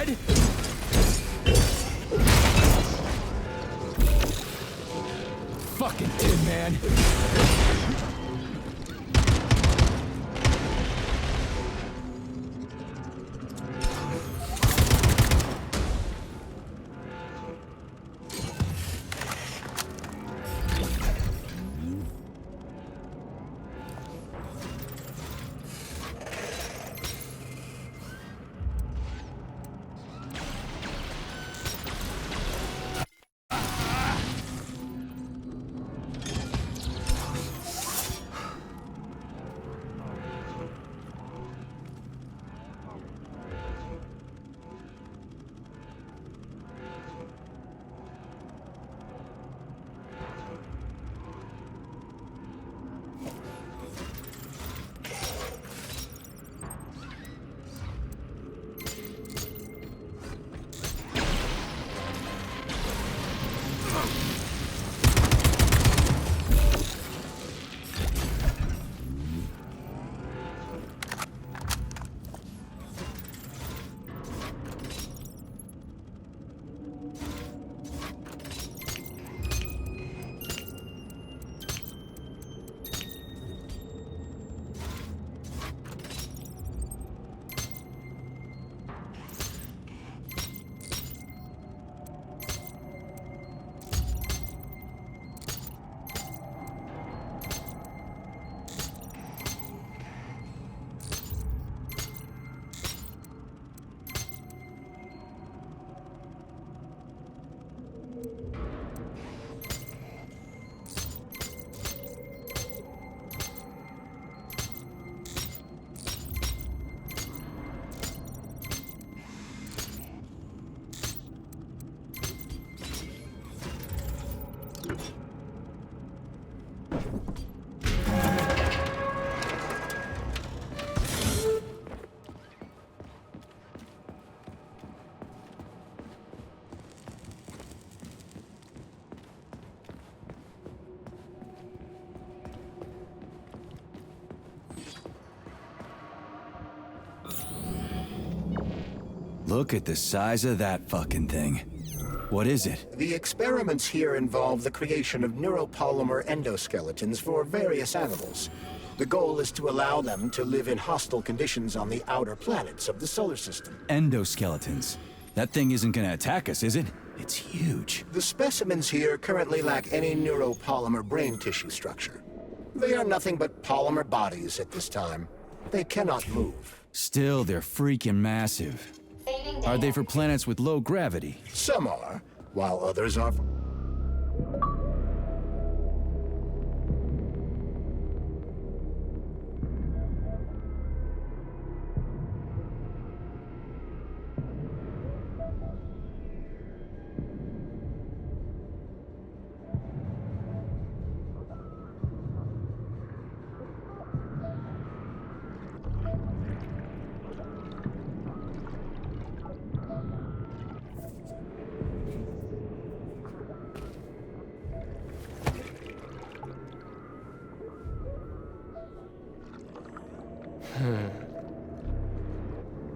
dead? Fucking Tin Man. Look at the size of that fucking thing. What is it? The experiments here involve the creation of neuropolymer endoskeletons for various animals. The goal is to allow them to live in hostile conditions on the outer planets of the solar system. Endoskeletons. That thing isn't gonna attack us, is it? It's huge. The specimens here currently lack any neuropolymer brain tissue structure. They are nothing but polymer bodies at this time. They cannot move. Still, they're freaking massive. Are they for planets with low gravity? Some are, while others are...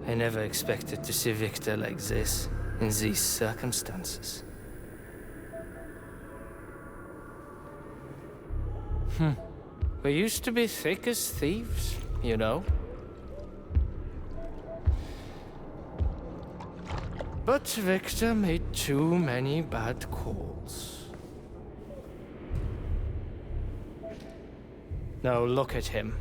I never expected to see Victor like this, in these circumstances. We used to be thick as thieves, you know? But Victor made too many bad calls. Now look at him.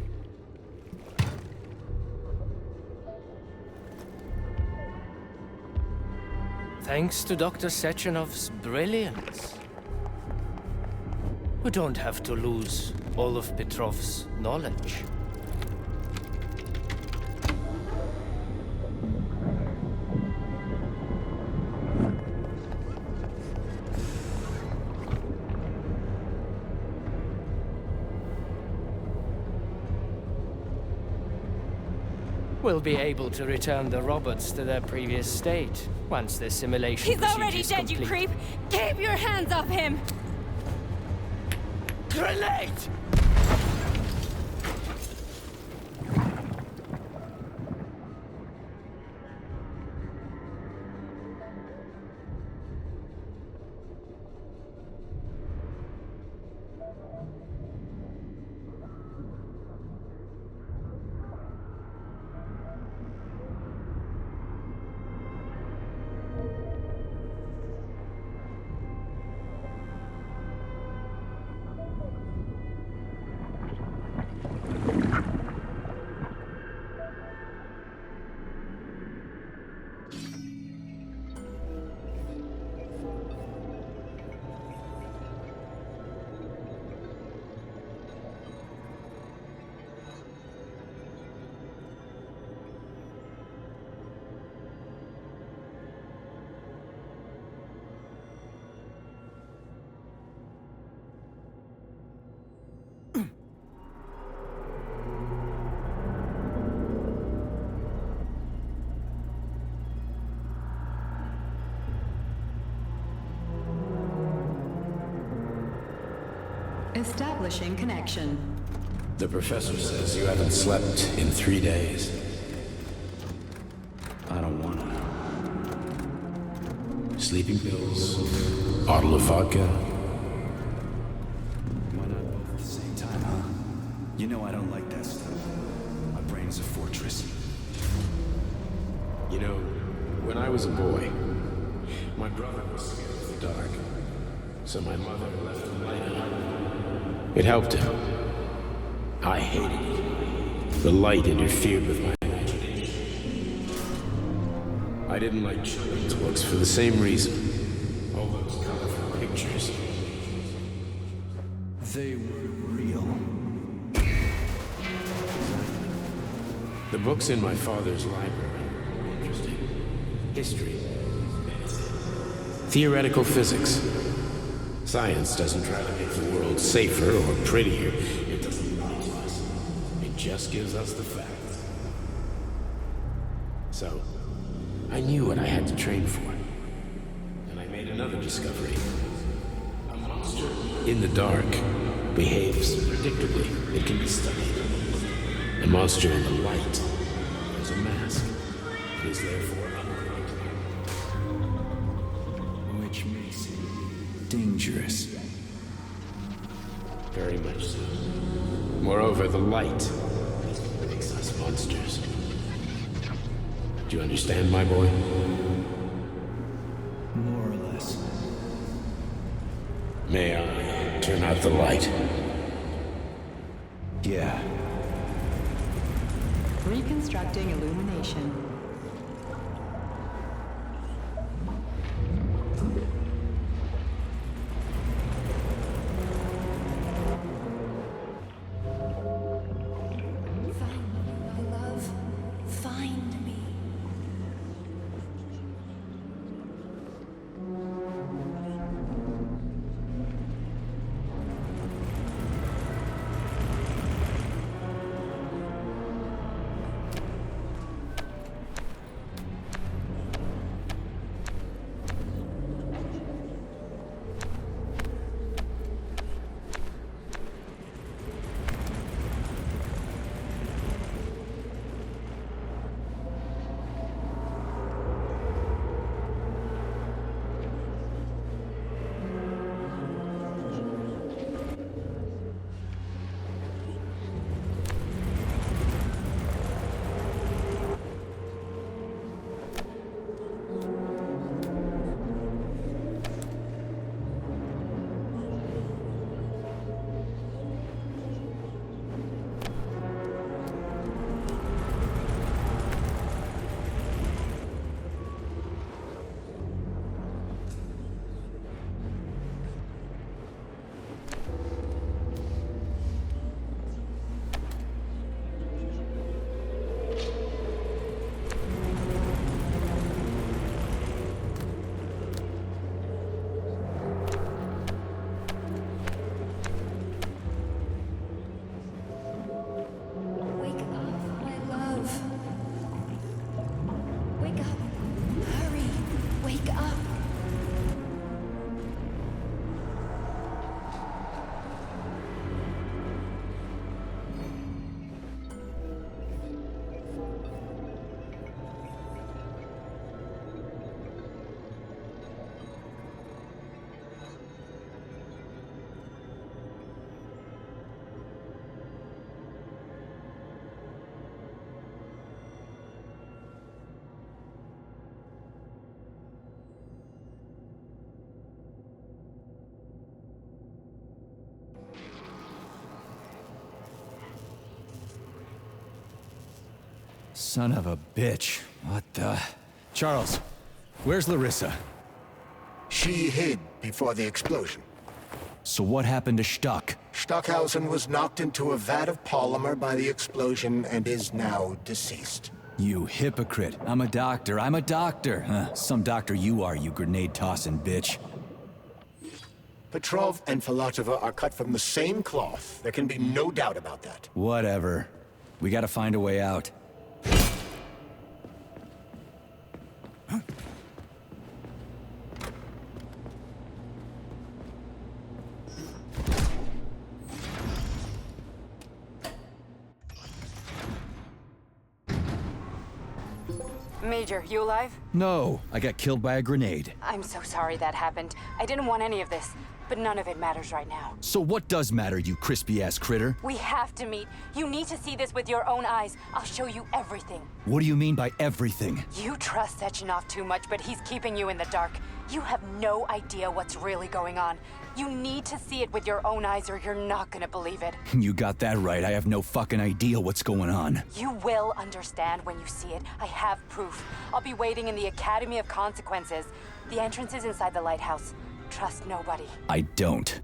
Thanks to Dr. Sechenov's brilliance, we don't have to lose all of Petrov's knowledge. We'll be able to return the robots to their previous state once the simulation He's already procedure's dead, you complete. creep! Keep your hands off him! Grenade! Establishing connection. The professor says you haven't slept in 3 days. I don't wanna. Sleeping pills, bottle of vodka. Why not both at the same time, huh? You know I don't like that stuff. My brain's a fortress. You know, when I was a boy, my brother was scared of the dark. So my mother left the light on. It helped him. I hated it. The light interfered with my imagination. I didn't like children's books for the same reason. All those colorful pictures. They were real. The books in my father's library were interesting. History. Theoretical physics. Science doesn't try to make the world safer or prettier. It doesn't lie to us. It just gives us the facts. So, I knew what I had to train for. And I made another discovery. A monster in the dark behaves predictably. It can be studied. A monster in the light wears a mask. It is therefore unpredictable. Which makes it dangerous. Very much so. Moreover, the light makes us monsters. Do you understand, my boy? More or less. May I turn out the light? Yeah. Reconstructing illumination. Find me, my love. Find me. Wake up, my love. Wake up. Hurry. Wake up. Son of a bitch. What the... Charles, where's Larissa? She hid before the explosion. So what happened to Stuck? Stockhausen was knocked into a vat of polymer by the explosion and is now deceased. You hypocrite. I'm a doctor. I'm a doctor. Some doctor you are, you grenade-tossing bitch. Petrov and Filatova are cut from the same cloth. There can be no doubt about that. Whatever. We gotta find a way out. Major, you alive? No, I got killed by a grenade. I'm so sorry that happened. I didn't want any of this, but none of it matters right now. So what does matter, you crispy-ass critter? We have to meet. You need to see this with your own eyes. I'll show you everything. What do you mean by everything? You trust Sechenov too much, but he's keeping you in the dark. You have no idea what's really going on. You need to see it with your own eyes or you're not gonna believe it. You got that right. I have no fucking idea what's going on. You will understand when you see it. I have proof. I'll be waiting in the Academy of Consequences. The entrance is inside the lighthouse. Trust nobody. I don't.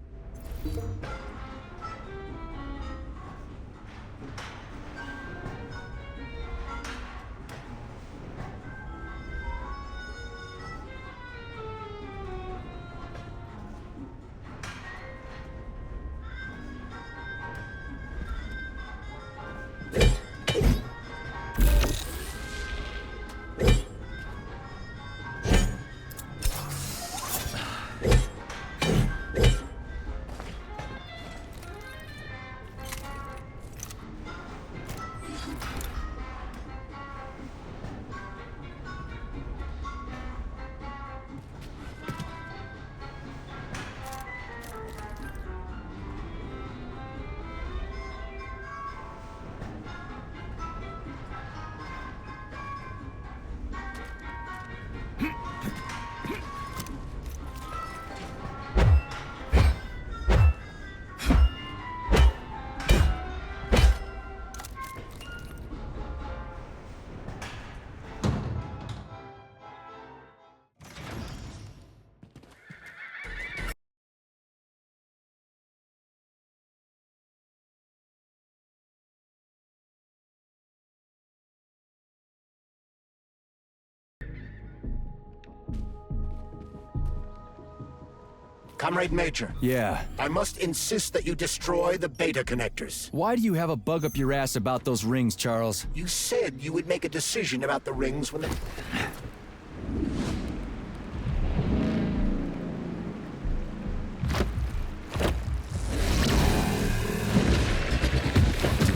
Comrade Major. Yeah. I must insist that you destroy the beta connectors. Why do you have a bug up your ass about those rings, Charles? You said you would make a decision about the rings when the... Did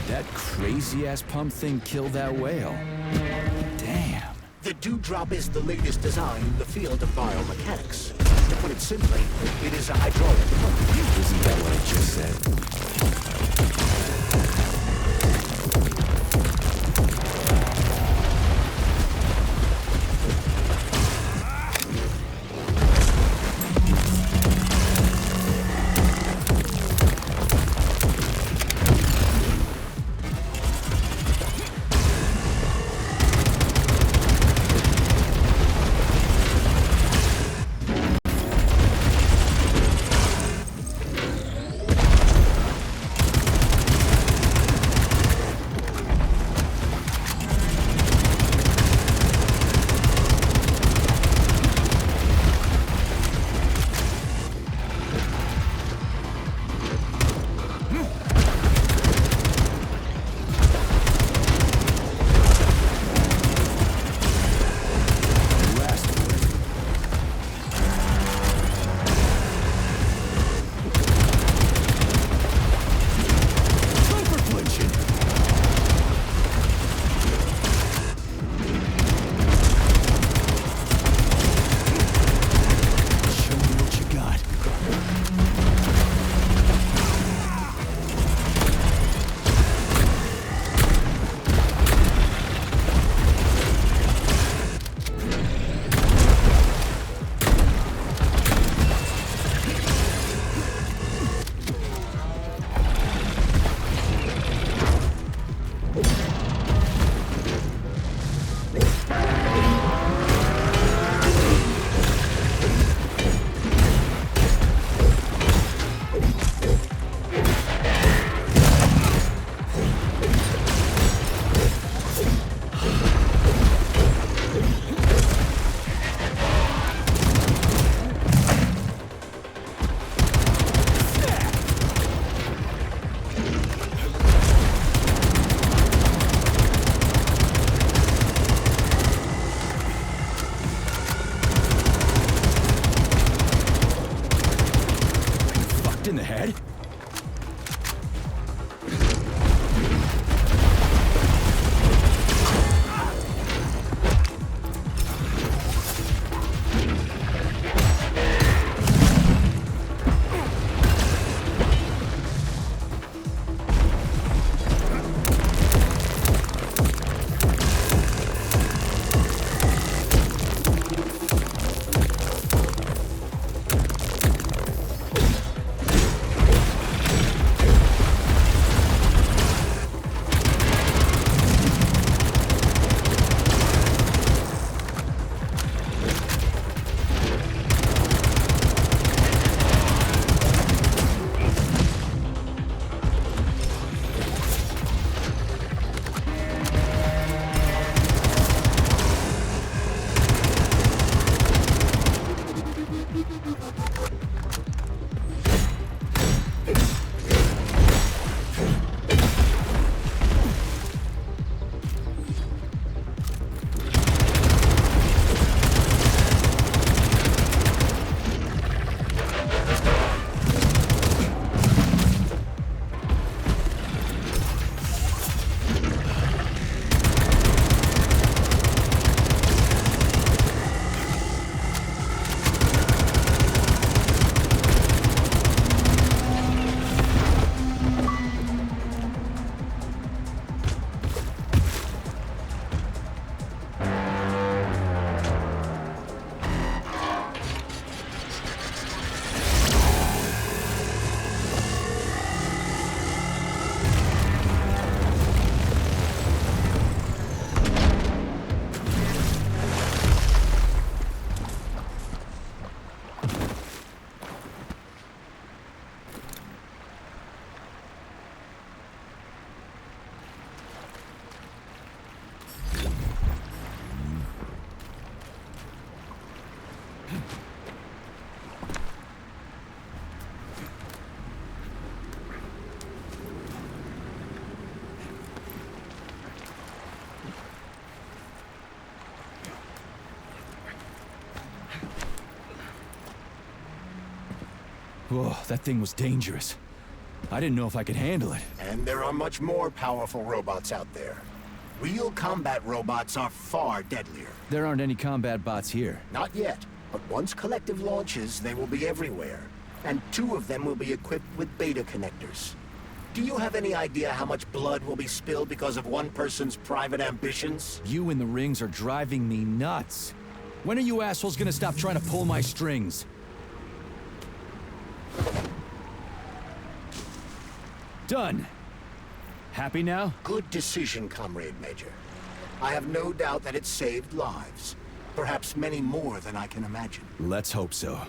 that crazy-ass pump thing kill that whale? Damn. The Dewdrop is the latest design in the field of biomechanics. To put it simply, it is a hydraulic pump. Isn't that what I just said? Whoa, that thing was dangerous. I didn't know if I could handle it. And there are much more powerful robots out there. Real combat robots are far deadlier. There aren't any combat bots here. Not yet, but once Collective launches, they will be everywhere. And 2 of them will be equipped with beta connectors. Do you have any idea how much blood will be spilled because of one person's private ambitions? You in the rings are driving me nuts. When are you assholes gonna stop trying to pull my strings? Done. Happy now? Good decision, Comrade Major. I have no doubt that it saved lives. Perhaps many more than I can imagine. Let's hope so.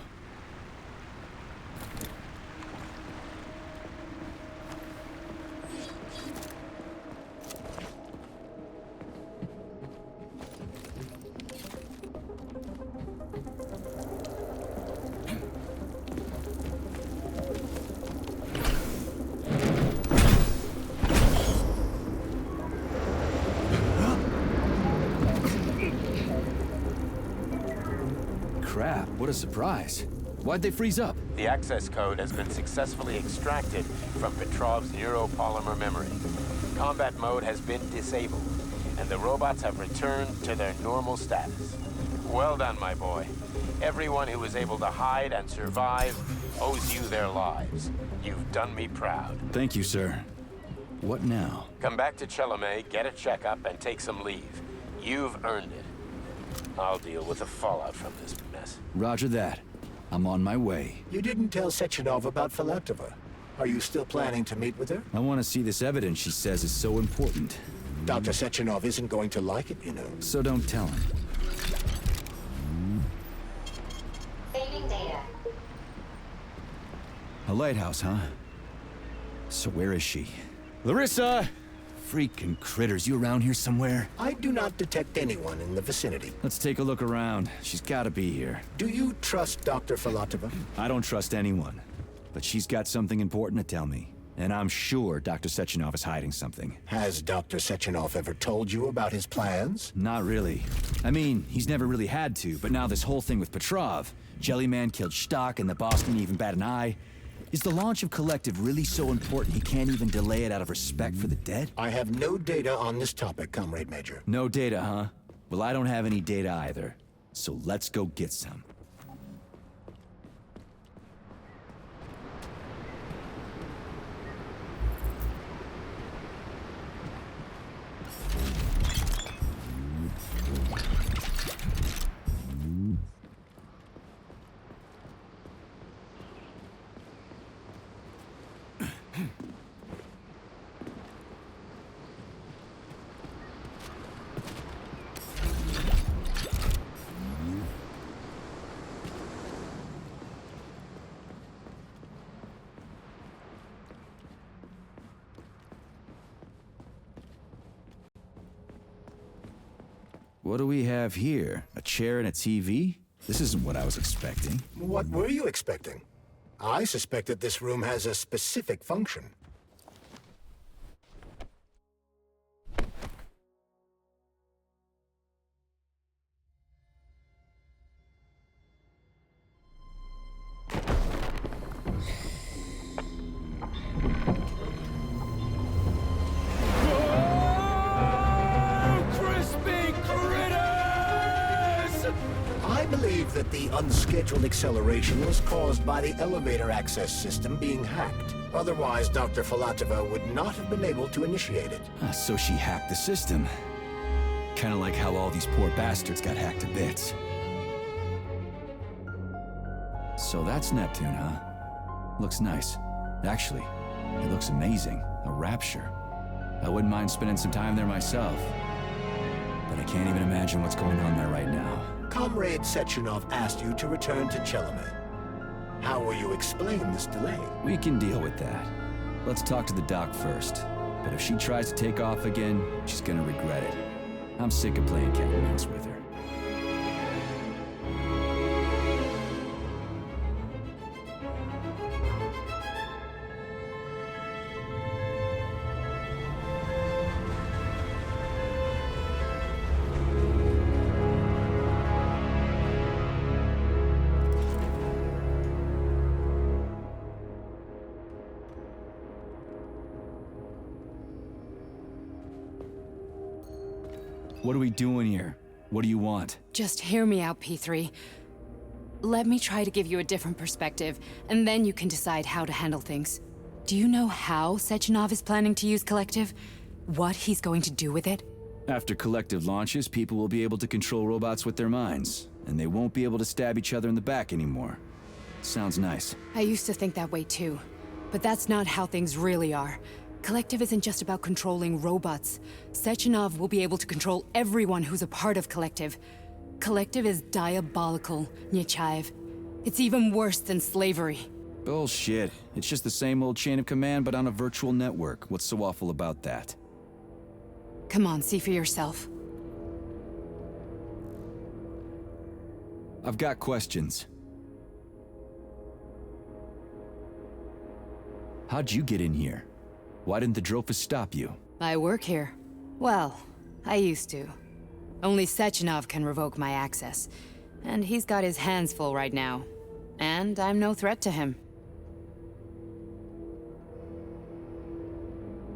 Crap, what a surprise. Why'd they freeze up? The access code has been successfully extracted from Petrov's neuropolymer memory. Combat mode has been disabled, and the robots have returned to their normal status. Well done, my boy. Everyone who was able to hide and survive owes you their lives. You've done me proud. Thank you, sir. What now? Come back to Chelomey, get a checkup, and take some leave. You've earned it. I'll deal with the fallout from this mess. Roger that. I'm on my way. You didn't tell Sechenov about Filatova. Are you still planning to meet with her? I want to see this evidence she says is so important. Dr. Sechenov isn't going to like it, you know. So don't tell him. Saving data. A lighthouse, huh? So where is she? Larissa! Freaking critters, you around here somewhere? I do not detect anyone in the vicinity. Let's take a look around. She's gotta be here. Do you trust Dr. Filatova? I don't trust anyone. But she's got something important to tell me. And I'm sure Dr. Sechenov is hiding something. Has Dr. Sechenov ever told you about his plans? Not really. I mean, he's never really had to, but now this whole thing with Petrov, Jellyman killed Stock and the boss didn't even bat an eye. Is the launch of Collective really so important he can't even delay it out of respect for the dead? I have no data on this topic, Comrade Major. No data, huh? Well, I don't have any data either. So let's go get some. What do we have here? A chair and a TV? This isn't what I was expecting. What were you expecting? I suspect that this room has a specific function. I believe that the unscheduled acceleration was caused by the elevator access system being hacked. Otherwise, Dr. Filatova would not have been able to initiate it. So she hacked the system. Kinda like how all these poor bastards got hacked to bits. So that's Neptune, huh? Looks nice. Actually, it looks amazing. A rapture. I wouldn't mind spending some time there myself. But I can't even imagine what's going on there right now. Comrade Sechenov asked you to return to Chelomey. How will you explain this delay? We can deal with that. Let's talk to the doc first. But if she tries to take off again, she's gonna regret it. I'm sick of playing cat and mouse with her. What are we doing here? What do you want? Just hear me out, P3. Let me try to give you a different perspective, and then you can decide how to handle things. Do you know how Sechenov is planning to use Collective? What he's going to do with it? After Collective launches, people will be able to control robots with their minds, and they won't be able to stab each other in the back anymore. Sounds nice. I used to think that way too, but that's not how things really are. Collective isn't just about controlling robots. Sechenov will be able to control everyone who's a part of Collective. Collective is diabolical, Nechayev. It's even worse than slavery. Bullshit. It's just the same old chain of command, but on a virtual network. What's so awful about that? Come on, see for yourself. I've got questions. How'd you get in here? Why didn't the Drofus stop you? I work here. Well, I used to. Only Sechenov can revoke my access. And he's got his hands full right now. And I'm no threat to him.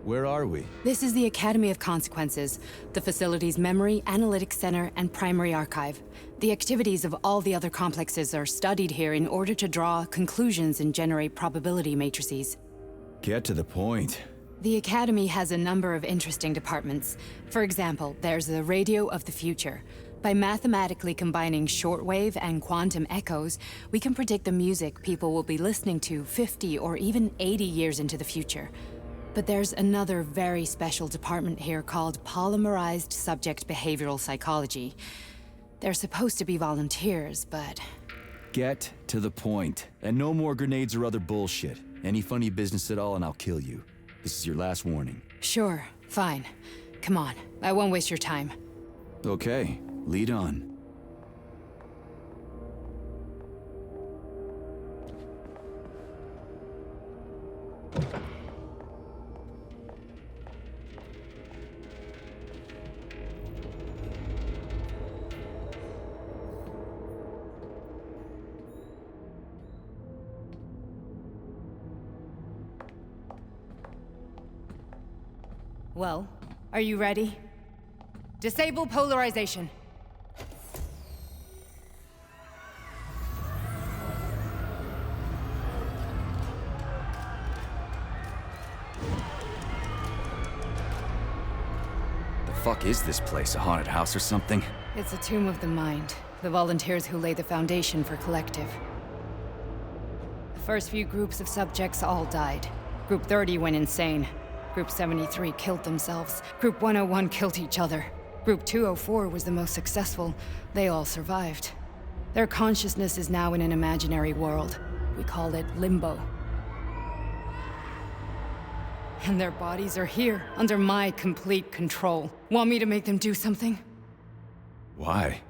Where are we? This is the Academy of Consequences, the facility's memory, analytics center, and primary archive. The activities of all the other complexes are studied here in order to draw conclusions and generate probability matrices. Get to the point. The Academy has a number of interesting departments. For example, there's the Radio of the Future. By mathematically combining shortwave and quantum echoes, we can predict the music people will be listening to 50 or even 80 years into the future. But there's another very special department here called Polymerized Subject Behavioral Psychology. They're supposed to be volunteers, but... Get to the point. And no more grenades or other bullshit. Any funny business at all and I'll kill you. This is your last warning. Sure, fine. Come on, I won't waste your time. Okay, lead on. Well, are you ready? Disable polarization. The fuck is this place? A haunted house or something? It's a tomb of the mind. The volunteers who lay the foundation for Collective. The first few groups of subjects all died. Group 30 went insane. Group 73 killed themselves. Group 101 killed each other. Group 204 was the most successful. They all survived. Their consciousness is now in an imaginary world. We call it Limbo. And their bodies are here, under my complete control. Want me to make them do something? Why?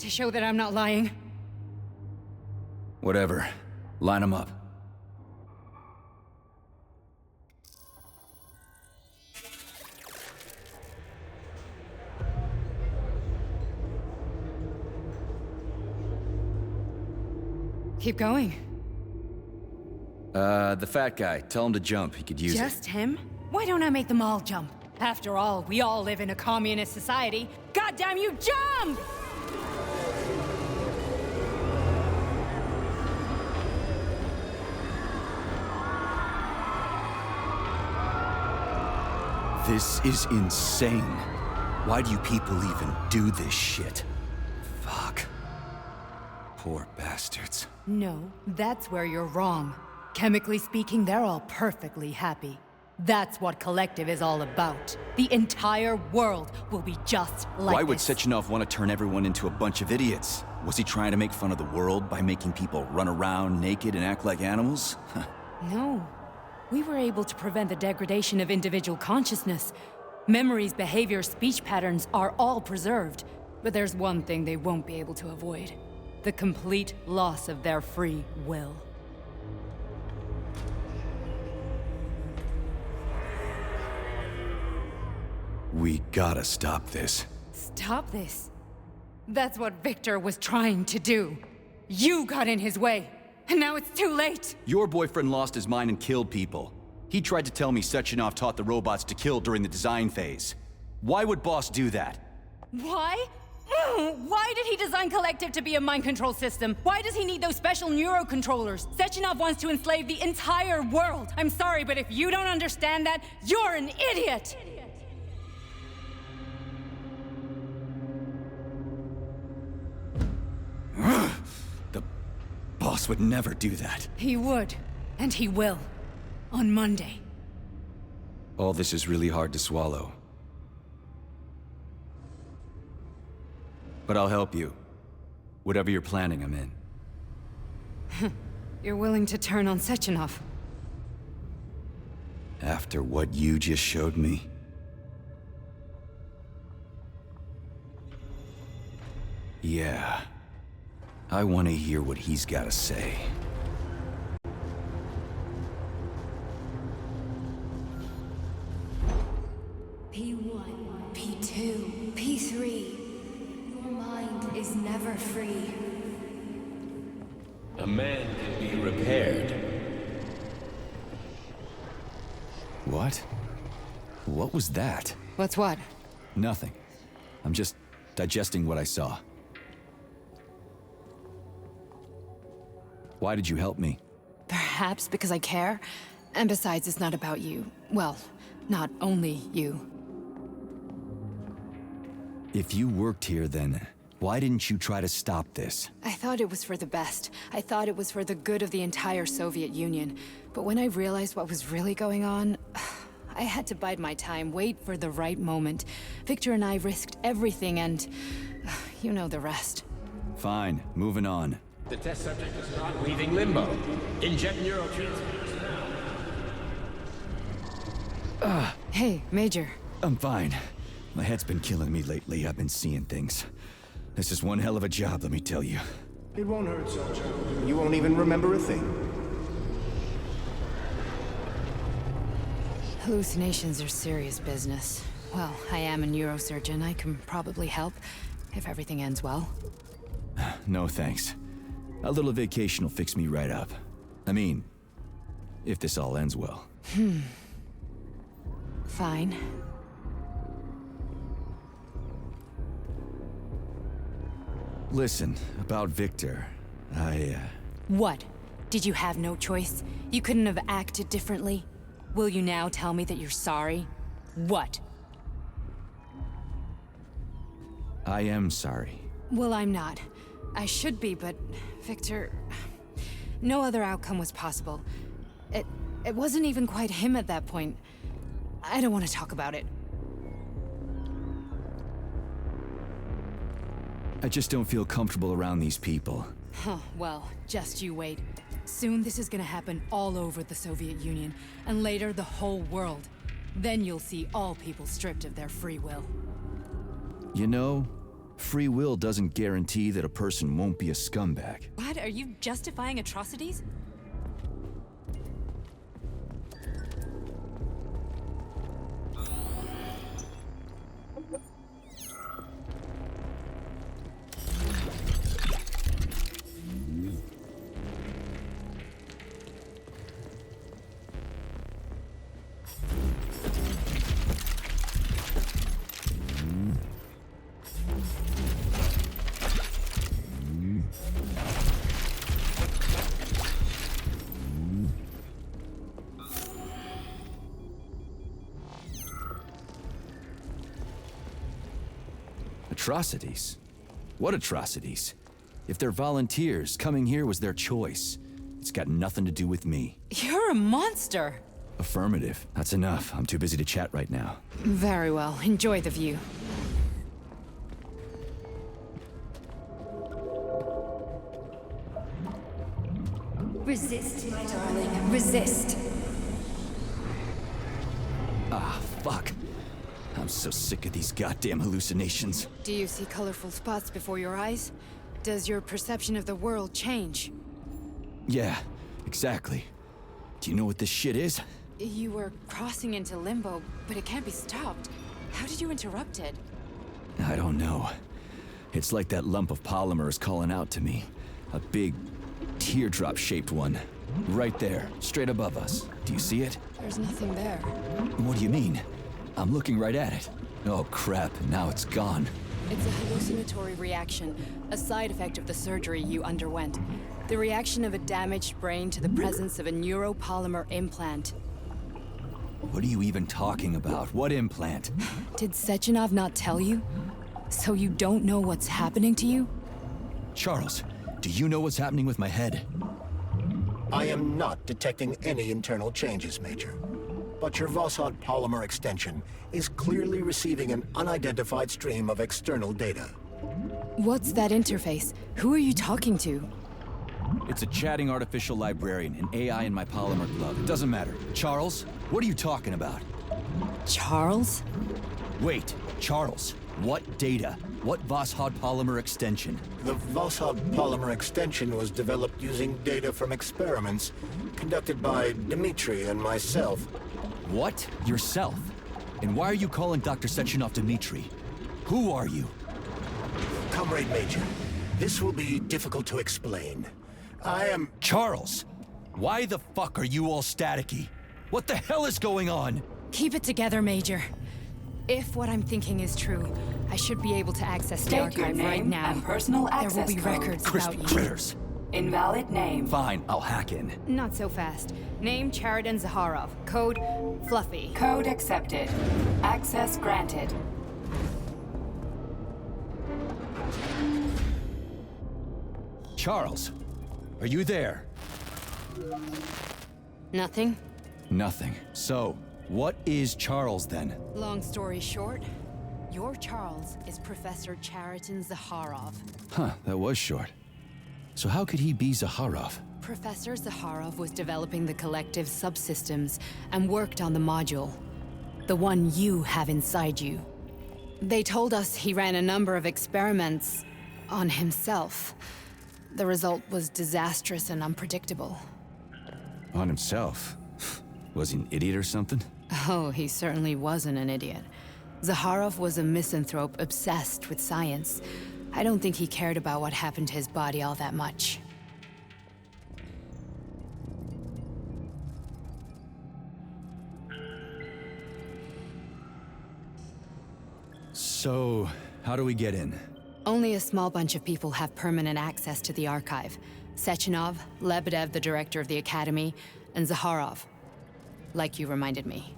To show that I'm not lying? Whatever. Line them up. Keep going. The fat guy. Tell him to jump. He could use it. Just him? Why don't I make them all jump? After all, we all live in a communist society. Goddamn you, jump! This is insane. Why do you people even do this shit? Fuck. Poor bastards. No, that's where you're wrong. Chemically speaking, they're all perfectly happy. That's what Collective is all about. The entire world will be just like Why would this. Sechenov want to turn everyone into a bunch of idiots? Was he trying to make fun of the world by making people run around naked and act like animals? No. We were able to prevent the degradation of individual consciousness. Memories, behavior, speech patterns are all preserved. But there's one thing they won't be able to avoid. The complete loss of their free will. We gotta stop this. Stop this. That's what Victor was trying to do. You got in his way, and now it's too late. Your boyfriend lost his mind and killed people. He tried to tell me Sechenov taught the robots to kill during the design phase. Why would Boss do that? Why? Why did he design Collective to be a mind control system? Why does he need those special neurocontrollers? Sechenov wants to enslave the entire world. I'm sorry, but if you don't understand that, you're an idiot! The boss would never do that. He would. And he will. On Monday. All this is really hard to swallow. But I'll help you. Whatever you're planning, I'm in. You're willing to turn on Sechenov? After what you just showed me? Yeah. I want to hear what he's got to say. P1, P2, P3. Your mind is never free. A man can be repaired. What? What was that? What's what? Nothing. I'm just digesting what I saw. Why did you help me? Perhaps because I care. And besides, it's not about you. Well, not only you. If you worked here, then why didn't you try to stop this? I thought it was for the best. I thought it was for the good of the entire Soviet Union. But when I realized what was really going on, I had to bide my time, wait for the right moment. Victor and I risked everything and... you know the rest. Fine, moving on. The test subject is not leaving limbo. Inject neurotransmitters now. Hey, Major. I'm fine. My head's been killing me lately. I've been seeing things. This is one hell of a job, let me tell you. It won't hurt, Soldier. You won't even remember a thing. Hallucinations are serious business. Well, I am a neurosurgeon. I can probably help, if everything ends well. No thanks. A little vacation will fix me right up. I mean, if this all ends well. Fine. Listen, about Victor, What? Did you have no choice? You couldn't have acted differently? Will you now tell me that you're sorry? What? I am sorry. Well, I'm not. I should be, but Victor... No other outcome was possible. It wasn't even quite him at that point. I don't want to talk about it. I just don't feel comfortable around these people. Huh, well, just you wait. Soon this is gonna happen all over the Soviet Union, and later the whole world. Then you'll see all people stripped of their free will. You know, free will doesn't guarantee that a person won't be a scumbag. What? Are you justifying atrocities? Atrocities? What atrocities? If they're volunteers, coming here was their choice. It's got nothing to do with me. You're a monster! Affirmative. That's enough. I'm too busy to chat right now. Very well. Enjoy the view. Resist, my darling. Resist. Ah, fuck. I'm so sick of these goddamn hallucinations. Do you see colorful spots before your eyes? Does your perception of the world change? Yeah, exactly. Do you know what this shit is? You were crossing into limbo, but it can't be stopped. How did you interrupt it? I don't know. It's like that lump of polymer is calling out to me. A big, teardrop-shaped one. Right there, straight above us. Do you see it? There's nothing there. What do you mean? I'm looking right at it. Oh crap, now it's gone. It's a hallucinatory reaction, a side effect of the surgery you underwent. The reaction of a damaged brain to the presence of a neuropolymer implant. What are you even talking about? What implant? Did Sechenov not tell you? So you don't know what's happening to you? Charles, do you know what's happening with my head? I am not detecting any internal changes, Major. But your Voskhod polymer extension is clearly receiving an unidentified stream of external data. What's that interface? Who are you talking to? It's a chatting artificial librarian, an AI in my polymer glove. It doesn't matter. Charles, what are you talking about? Charles? Wait, Charles, what data? What Voskhod polymer extension? The Voskhod polymer extension was developed using data from experiments conducted by Dmitri and myself. What? Yourself? And why are you calling Dr. Sechenov Dmitri? Who are you? Comrade Major, this will be difficult to explain. I am... Charles! Why the fuck are you all staticky? What the hell is going on? Keep it together, Major. If what I'm thinking is true, I should be able to access the State your archive name right now. and personal There will access be code. records about you. Critters. Invalid name. Fine, I'll hack in. Not so fast. Name Chariton Zaharov. Code Fluffy. Code accepted. Access granted. Charles, are you there? Nothing? Nothing. So, what is Charles then? Long story short, your Charles is Professor Chariton Zaharov. Huh, that was short. So how could he be Zaharov? Professor Zaharov was developing the collective subsystems and worked on the module. The one you have inside you. They told us he ran a number of experiments on himself. The result was disastrous and unpredictable. On himself? Was he an idiot or something? Oh, he certainly wasn't an idiot. Zaharov was a misanthrope obsessed with science. I don't think he cared about what happened to his body all that much. So, how do we get in? Only a small bunch of people have permanent access to the archive. Sechenov, Lebedev, the director of the Academy, and Zaharov. Like you reminded me.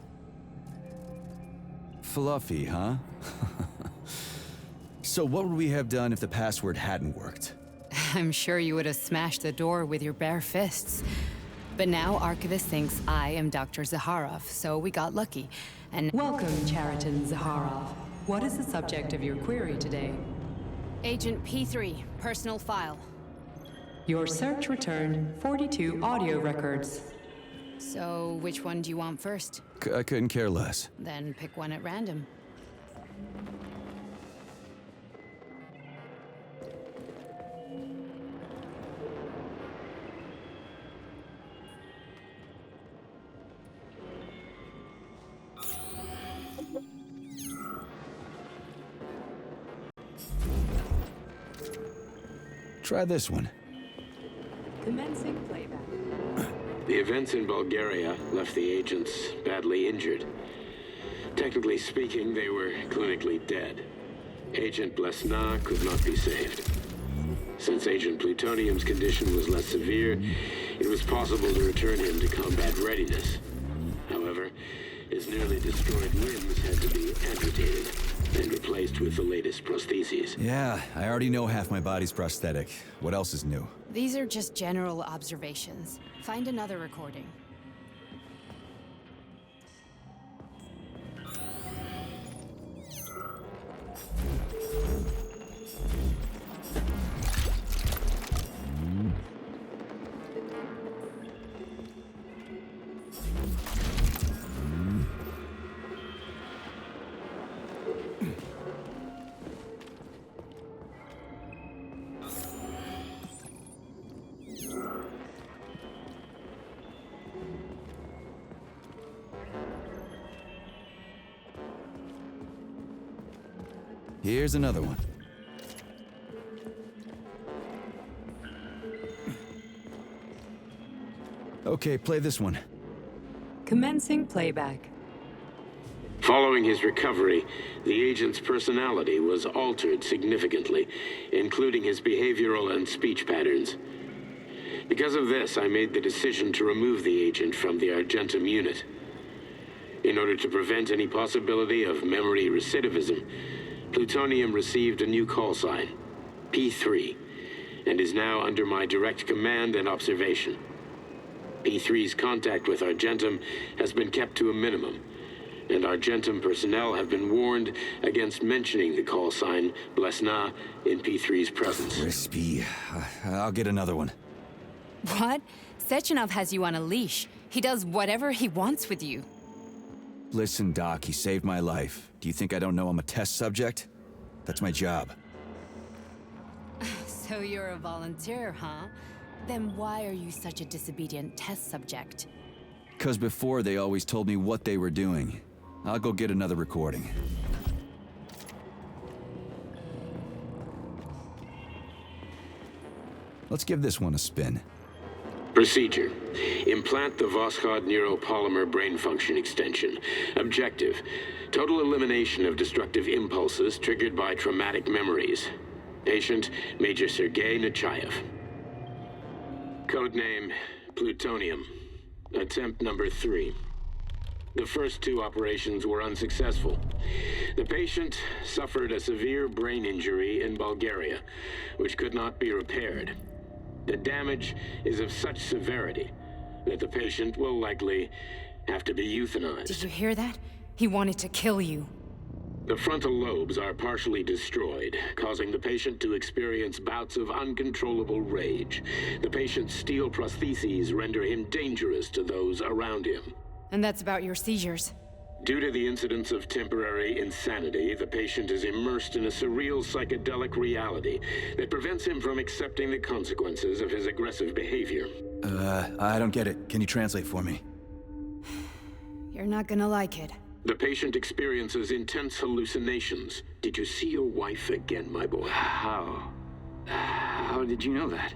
Fluffy, huh? So what would we have done if the password hadn't worked? I'm sure you would have smashed the door with your bare fists. But now Archivist thinks I am Dr. Zaharov, so we got lucky. And Welcome, Chariton Zaharov. What is the subject of your query today? Agent P3, personal file. Your search returned 42 audio records. So which one do you want first? I couldn't care less. Then pick one at random. Try this one. Commencing playback. The events in Bulgaria left the agents badly injured. Technically speaking, they were clinically dead. Agent Blesna could not be saved. Since Agent Plutonium's condition was less severe, it was possible to return him to combat readiness. However, his nearly destroyed limbs had to be amputated and replaced with the latest prostheses. Yeah, I already know half my body's prosthetic. What else is new? These are just general observations. Find another recording. Here's another one. Okay, play this one. Commencing playback. Following his recovery, the agent's personality was altered significantly, including his behavioral and speech patterns. Because of this, I made the decision to remove the agent from the Argentum unit. In order to prevent any possibility of memory recidivism, Plutonium received a new call sign, P3, and is now under my direct command and observation. P3's contact with Argentum has been kept to a minimum, and Argentum personnel have been warned against mentioning the call sign Blesna in P3's presence. Crispy. I'll get another one. What? Sechenov has you on a leash. He does whatever he wants with you. Listen, Doc, he saved my life. Do you think I don't know I'm a test subject? That's my job. So you're a volunteer, huh? Then why are you such a disobedient test subject? 'Cause before they always told me what they were doing. I'll go get another recording. Let's give this one a spin. Procedure. Implant the Voskhod neuropolymer brain function extension. Objective. Total elimination of destructive impulses triggered by traumatic memories. Patient, Major Sergei Nechayev. Codename, Plutonium. Attempt number 3. The first 2 operations were unsuccessful. The patient suffered a severe brain injury in Bulgaria, which could not be repaired. The damage is of such severity that the patient will likely have to be euthanized. Did you hear that? He wanted to kill you. The frontal lobes are partially destroyed, causing the patient to experience bouts of uncontrollable rage. The patient's steel prostheses render him dangerous to those around him. And that's about your seizures. Due to the incidence of temporary insanity, the patient is immersed in a surreal psychedelic reality that prevents him from accepting the consequences of his aggressive behavior. I don't get it. Can you translate for me? You're not gonna like it. The patient experiences intense hallucinations. Did you see your wife again, my boy? How did you know that?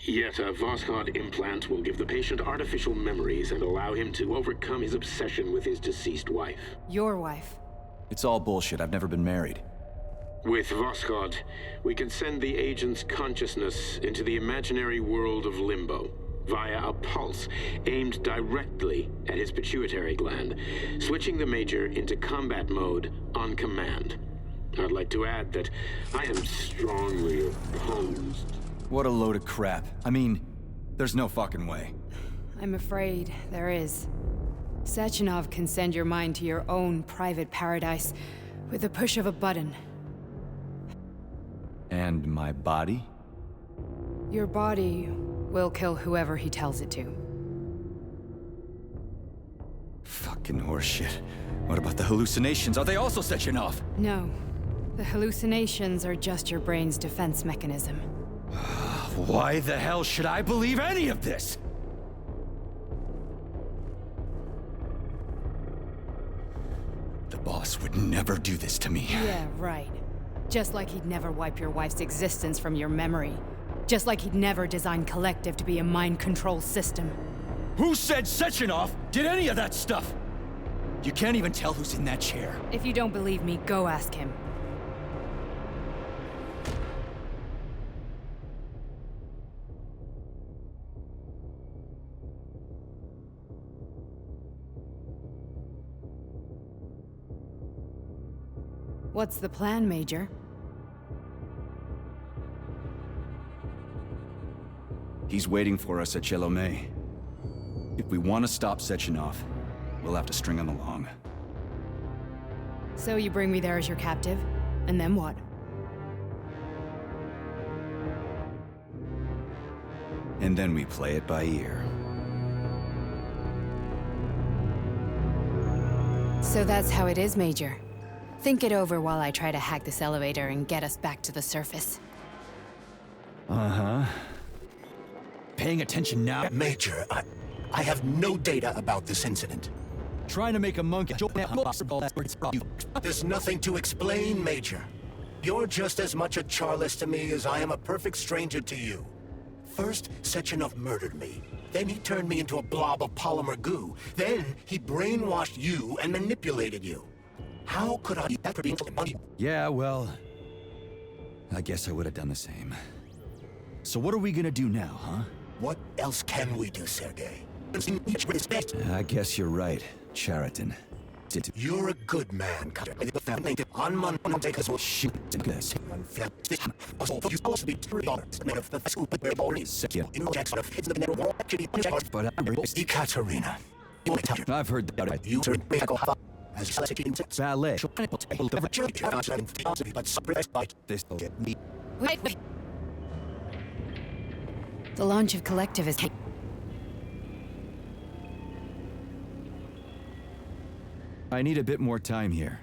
Yet a Voskhod implant will give the patient artificial memories and allow him to overcome his obsession with his deceased wife. Your wife. It's all bullshit. I've never been married. With Voskhod, we can send the agent's consciousness into the imaginary world of Limbo via a pulse aimed directly at his pituitary gland, switching the Major into combat mode on command. I'd like to add that I am strongly opposed. What a load of crap. I mean, there's no fucking way. I'm afraid there is. Sechenov can send your mind to your own private paradise with the push of a button. And my body? Your body will kill whoever he tells it to. Fucking horseshit. What about the hallucinations? Are they also Sechenov? No. The hallucinations are just your brain's defense mechanism. Why the hell should I believe any of this? The boss would never do this to me. Yeah, right. Just like he'd never wipe your wife's existence from your memory. Just like he'd never design Collective to be a mind control system. Who said Sechenov did any of that stuff? You can't even tell who's in that chair. If you don't believe me, go ask him. What's the plan, Major? He's waiting for us at Chelomey. If we want to stop Sechenov, we'll have to string him along. So you bring me there as your captive, and then what? And then we play it by ear. So that's how it is, Major. Think it over while I try to hack this elevator and get us back to the surface. Uh-huh. Paying attention now? Major, I have no data about this incident. Trying to make a monkey. There's nothing to explain, Major. You're just as much a Charlist to me as I am a perfect stranger to you. First, Sechenov murdered me. Then he turned me into a blob of polymer goo. Then he brainwashed you and manipulated you. How could I do that for being money? Yeah, well... I guess I would have done the same. So what are we gonna do now, huh? What else can we do, Sergei? I guess you're right, Chariton. You're a good man, Cutter. On Monday, because we'll shoot this. You supposed to be Ekaterina. I've heard that. You Ballet. This will get me. Wait. The launch of Collective is... I need a bit more time here.